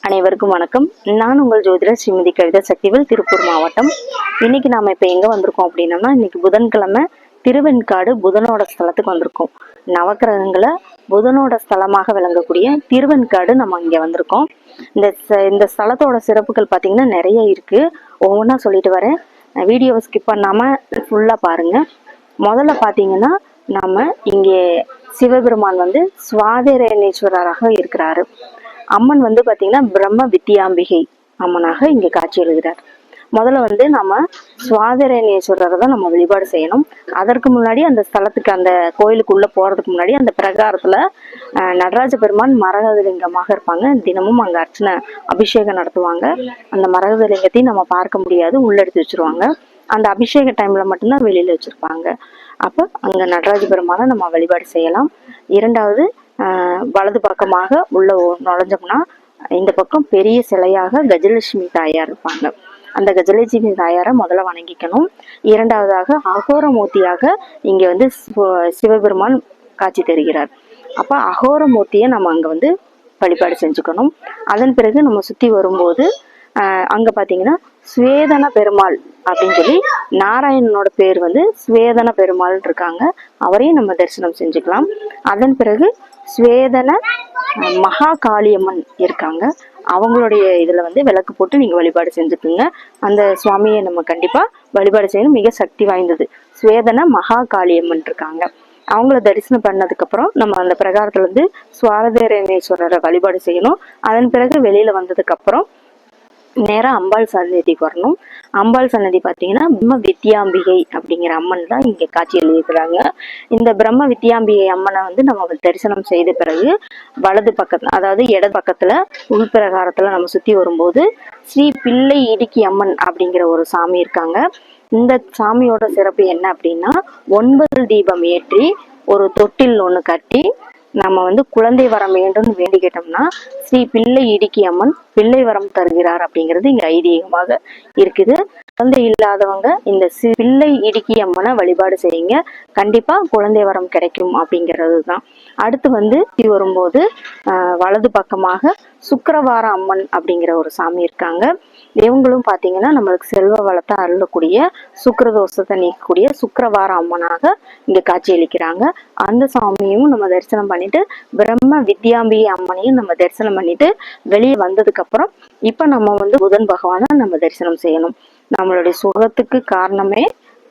அனைவருக்கும் வணக்கம். நான் உங்கள் ஜோதிடர் ஸ்ரீமதி கவிதா சக்திவேல், திருப்பூர் மாவட்டம். இன்னைக்கு நாம இப்ப எங்க வந்திருக்கோம் அப்படின்னா, இன்னைக்கு புதன்கிழமை திருவெண்காடு புதனோட ஸ்தலத்துக்கு வந்திருக்கோம். நவக்கிரகங்களை புதனோட ஸ்தலமாக விளங்கக்கூடிய திருவெண்காடு நம்ம இங்க வந்திருக்கோம். இந்த ஸ்தலத்தோட சிறப்புகள் பாத்தீங்கன்னா நிறைய இருக்கு. ஒவ்வொன்றா சொல்லிட்டு வரேன். வீடியோவை ஸ்கிப் பண்ணாம ஃபுல்லா பாருங்க. முதல்ல பாத்தீங்கன்னா நாம இங்கே சிவபெருமான் வந்து சுவாதிரேணேஸ்வரராக இருக்கிறாரு. அம்மன் வந்து பாத்தீங்கன்னா பிரம்ம வித்யாம்பிகை அம்மனாக இங்க காட்சி எழுதுகிறார். முதல்ல வந்து நம்ம சுவாதிரேணேஸ்வரரை தான் நம்ம வழிபாடு செய்யணும். அதற்கு முன்னாடி அந்த ஸ்தலத்துக்கு, அந்த கோயிலுக்குள்ள போறதுக்கு முன்னாடி அந்த பிரகாரத்துல நடராஜ பெருமான் மரகதலிங்கமாக இருப்பாங்க. தினமும் அங்க அர்ச்சனை அபிஷேகம் நடத்துவாங்க. அந்த மரகதலிங்கத்தையும் நம்ம பார்க்க முடியாது, உள்ளெடுத்து வச்சிருவாங்க. அந்த அபிஷேக டைம்ல மட்டும்தான் வெளியில வச்சிருப்பாங்க. அப்ப அங்க நடராஜ பெருமானை நம்ம வழிபாடு செய்யலாம். இரண்டாவது, வலது பக்கமாக உள்ள நுழைஞ்சோம்னா இந்த பக்கம் பெரிய சிலையாக கஜலட்சுமி தாயார் இருப்பாங்க. அந்த கஜலட்சுமி தாயாரை முதல்ல வணங்கிக்கணும். இரண்டாவதாக அகோரமூர்த்தியாக இங்க வந்து சிவபெருமான் காட்சி தருகிறார். அப்ப அகோரமூர்த்தியை நம்ம அங்க வந்து வழிபாடு செஞ்சுக்கணும். அதன் பிறகு நம்ம சுத்தி வரும்போது அங்க பாத்தீங்கன்னா ஸ்வேதன பெருமாள் அப்படின்னு சொல்லி நாராயணனோட பேர் வந்து ஸ்வேதன பெருமாள் இருக்காங்க. அவரையும் நம்ம தரிசனம் செஞ்சுக்கலாம். அதன் பிறகு ஸ்வேதன மகா காளியம்மன் இருக்காங்க. அவங்களுடைய இதுல வந்து விளக்கு போட்டு நீங்க வழிபாடு செஞ்சுக்குங்க. அந்த சுவாமியை நம்ம கண்டிப்பா வழிபாடு செய்யணும். மிக சக்தி வாய்ந்தது. ஸ்வேதன மகா காளியம்மன் இருக்காங்க. அவங்கள தரிசனம் பண்ணதுக்கு அப்புறம் நம்ம அந்த பிரகாரத்துல இருந்து சுவாதிரேணேஸ்வரரை வழிபாடு செய்யணும். அதன் பிறகு வெளியில வந்ததுக்கு அப்புறம் நேரா அம்பாள் சன்னதிக்கு வரணும். அம்பாள் சன்னதி பார்த்தீங்கன்னா பிரம்ம வித்யாம்பிகை அப்படிங்கிற அம்மன் தான் இங்க காட்சி எழுதியிருக்கிறாங்க. இந்த பிரம்ம வித்யாம்பிகை அம்மனை வந்து நம்ம தரிசனம் செய்த பிறகு வலது பக்கத்துல, அதாவது இடது பக்கத்துல உள்பிரகாரத்துல நம்ம சுத்தி வரும்போது ஸ்ரீ பிள்ளை இடுக்கி அம்மன் அப்படிங்கிற ஒரு சாமி இருக்காங்க. இந்த சாமியோட சிறப்பு என்ன அப்படின்னா, 9 தீபம் ஏற்றி ஒரு தொட்டில் ஒண்ணு கட்டி நம்ம வந்து குழந்தை வரம் வேண்டும் வேண்டிக்கிட்டோம்னா ஸ்ரீ பிள்ளை இடுக்கி அம்மன் பிள்ளை வரம் தருகிறார் அப்படிங்கிறது இங்க ஐதீகமாக இருக்குது. குழந்தை இல்லாதவங்க இந்த பிள்ளை இடுக்கி அம்மனை வழிபாடு செய்யுங்க. கண்டிப்பா குழந்தை வரம் கிடைக்கும் அப்படிங்கிறது தான். அடுத்து வந்து வரும்போது வலது பக்கமாக சுக்கிரவார அம்மன் அப்படிங்கிற ஒரு சாமி இருக்காங்க. இவங்களும் பாத்தீங்கன்னா நம்மளுக்கு செல்வ வளத்தை அருளக்கூடிய, சுக்கிரதோஷத்தை நீக்கக்கூடிய சுக்கிரவார அம்மனாக இங்க காட்சி அளிக்கிறாங்க. அந்த சாமியும் நம்ம தரிசனம் பண்ணிட்டு பிரம்ம வித்யாம்பிகை அம்மனையும் நம்ம தரிசனம் பண்ணிட்டு வெளியே வந்ததுக்கு அப்புறம் இப்ப நம்ம வந்து புதன் பகவானை நம்ம தரிசனம் செய்யணும். நம்மளுடைய சுகத்துக்கு காரணமே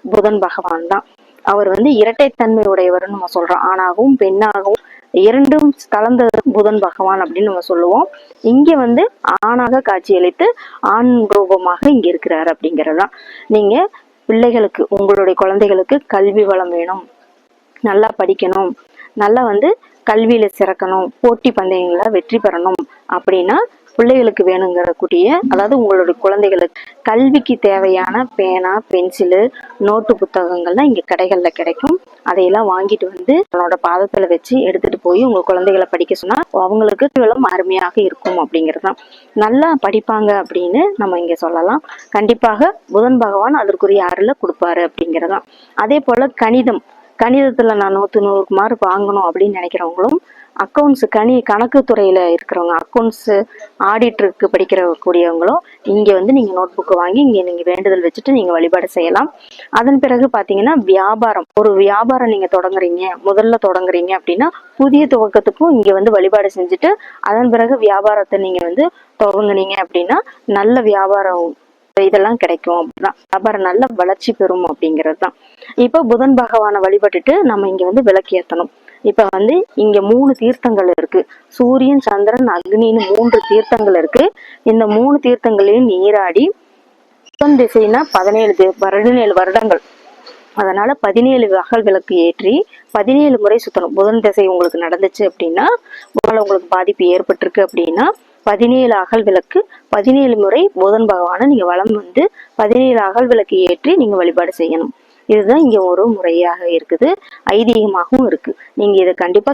புதன் பகவான் தான். அவர் வந்து இரட்டைத்தன்மை உடையவர்னு நம்ம சொல்றோம். ஆணாகவும் பெண்ணாகவும் இரண்டும் கலந்த புதன் பகவான் அப்படின்னு நம்ம சொல்லுவோம். இங்க வந்து ஆணாக காட்சியளித்து ஆண் ரூபமாக இங்க இருக்கிறார் அப்படிங்கறதுதான். நீங்க பிள்ளைகளுக்கு, உங்களுடைய குழந்தைகளுக்கு கல்வி வளம் வேணும், நல்லா படிக்கணும், நல்லா வந்து கல்வியில சிறக்கணும், போட்டி பந்தயங்கள வெற்றி பெறணும் அப்படின்னா பிள்ளைகளுக்கு வேணுங்கிற கூடிய, அதாவது உங்களுடைய குழந்தைகளுக்கு கல்விக்கு தேவையான பேனா, பென்சிலு, நோட்டு புத்தகங்கள்லாம் இங்க கடைகள்ல கிடைக்கும். அதையெல்லாம் வாங்கிட்டு வந்து அவனோட பாதத்துல வச்சு எடுத்துட்டு போய் உங்க குழந்தைகளை படிக்க சொன்னா அவங்களுக்கு வளம் அருமையாக இருக்கும் அப்படிங்கறதுதான். நல்லா படிப்பாங்க அப்படின்னு நம்ம இங்க சொல்லலாம். கண்டிப்பாக புதன் பகவான் அதற்குரிய அருளை கொடுப்பாரு அப்படிங்கறதுதான். அதே போல கணிதத்துல நான் 100 மார்க் வாங்கணும் அப்படின்னு நினைக்கிறவங்களும், அக்கௌண்ட்ஸ் கணக்கு துறையில இருக்கிறவங்க, அக்கௌண்ட்ஸ் ஆடிட்டருக்கு படிக்கிற கூடியவங்களும் இங்க வந்து நீங்க நோட் புக் வாங்கி இங்க நீங்க வேண்டுதல் வச்சுட்டு நீங்க வழிபாடு செய்யலாம். அதன் பிறகு பாத்தீங்கன்னா வியாபாரம், ஒரு வியாபாரம் நீங்க முதல்ல தொடங்குறீங்க அப்படின்னா புதிய துவக்கத்துக்கும் இங்க வந்து வழிபாடு செஞ்சுட்டு அதன் பிறகு வியாபாரத்தை நீங்க வந்து தொடங்குனீங்க அப்படின்னா நல்ல வியாபாரம் இதெல்லாம் கிடைக்கும். அப்படிதான் வியாபாரம் நல்ல வளர்ச்சி பெறும் அப்படிங்கிறது தான். இப்ப புதன் பகவானை வழிபட்டுட்டு நம்ம இங்க வந்து விளக்கு ஏத்தணும். இப்ப வந்து இங்க 3 தீர்த்தங்கள் இருக்கு. சூரியன், சந்திரன், அக்னின்னு 3 தீர்த்தங்கள் இருக்கு. இந்த 3 தீர்த்தங்களையும் நீராடி புதன் திசைனா 17 வருடங்கள், அதனால 17 அகல் விளக்கு ஏற்றி 17 முறை சுத்தணும். புதன் திசை உங்களுக்கு நடந்துச்சு அப்படின்னா, உங்களுக்கு பாதிப்பு ஏற்பட்டிருக்கு அப்படின்னா 17 அகல் விளக்கு 17 முறை புதன் பகவானை நீங்க வலம் வந்து 17 அகல் விளக்கு ஏற்றி நீங்க வழிபாடு செய்யணும். இதுதான் இங்க ஒரு முறையாக இருக்குது, ஐதீகமாகவும் இருக்கு. நீங்க இதை கண்டிப்பா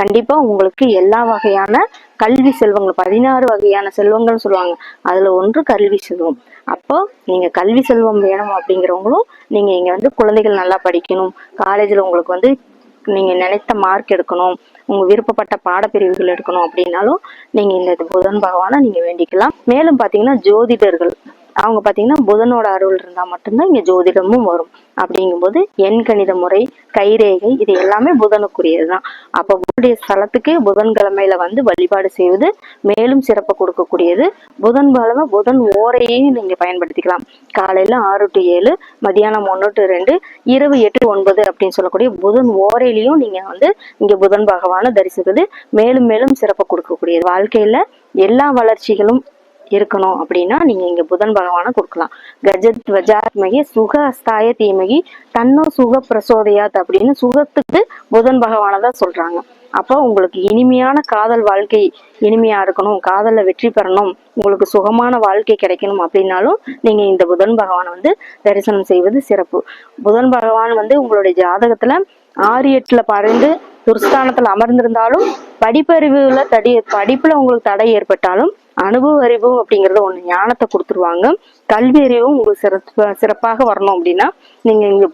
கண்டிப்பா உங்களுக்கு எல்லா வகையான கல்வி செல்வங்கள், 16 வகையான செல்வங்கள் சொல்லுவாங்க, அதுல ஒன்று கல்வி செல்வம். அப்போ நீங்க கல்வி செல்வம் வேணும் அப்படிங்கிறவங்களும் நீங்க இங்க வந்து குழந்தைகள் நல்லா படிக்கணும், காலேஜ்ல உங்களுக்கு வந்து நீங்க நினைத்த மார்க் எடுக்கணும், உங்க விருப்பப்பட்ட பாடப்பிரிவுகள் எடுக்கணும் அப்படின்னாலும் நீங்க இந்த புதன் பகவானை நீங்க வேண்டிக்கலாம். மேலும் பாத்தீங்கன்னா ஜோதிடர்கள் அவங்க பாத்தீங்கன்னா புதனோட அருள் இருந்தா மட்டும்தான் இங்க ஜோதிடமும் வரும். அப்படிங்கும்போது எண் கணித முறை, கைரேகை இது எல்லாமே புதனுக்குரியதுதான். அப்ப புதனுடைய ஸ்தலத்துக்கு புதன்கிழமையில வந்து வழிபாடு செய்வது மேலும் சிறப்பு கொடுக்கக்கூடியது. புதன்கிழமை புதன் ஓரையையும் நீங்க பயன்படுத்திக்கலாம். காலையில 6 to 7, மதியானம் 1 to 2, இரவு 8 to 9 அப்படின்னு சொல்லக்கூடிய புதன் ஓரையிலையும் நீங்க வந்து இங்க புதன் பகவானை தரிசிப்பது மேலும் மேலும் சிறப்பு கொடுக்கக்கூடியது. வாழ்க்கையில எல்லா வளர்ச்சிகளும் இருக்கணும் அப்படின்னா நீங்க இங்க புதன் பகவானை கொடுக்கலாம். கஜத் வஜாத்மகி சுக அஸ்தாய தீமகி தன்னோ சுக பிரசோதயாத் அப்படின்னு சுகத்துக்கு புதன் பகவானை தான் சொல்றாங்க. அப்போ உங்களுக்கு இனிமையான காதல் வாழ்க்கை இனிமையா இருக்கணும், காதல்ல வெற்றி பெறணும், உங்களுக்கு சுகமான வாழ்க்கை கிடைக்கணும் அப்படின்னாலும் நீங்க இந்த புதன் பகவானை வந்து தரிசனம் செய்வது சிறப்பு. புதன் பகவான் வந்து உங்களுடைய ஜாதகத்துல 6-8ல பறந்து துர்ஸ்தானத்துல அமர்ந்திருந்தாலும் படிப்புல உங்களுக்கு தடை ஏற்பட்டாலும் அனுபவ அறிவு அப்படிங்கறது ஒண்ணு ஞானத்தை கொடுத்துருவாங்க. கல்வி அறிவும் உங்களுக்கு சிறப்பாக வரணும் அப்படின்னா நீங்க இங்க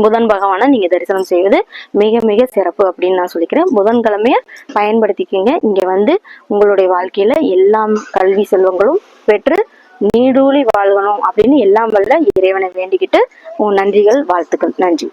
புதன் பகவானை நீங்க தரிசனம் செய்வது மிக மிக சிறப்பு அப்படின்னு நான் சொல்லிக்கிறேன். புதன்கிழமைய பயன்படுத்திக்கிங்க. இங்க வந்து உங்களுடைய வாழ்க்கையில எல்லாம் கல்வி செல்வங்களும் பெற்று நீடூழி வாழ்கணும் அப்படின்னு எல்லாம் வல்ல இறைவனை வேண்டிக்கிட்டு நன்றிகள், வாழ்த்துக்கள். நன்றி.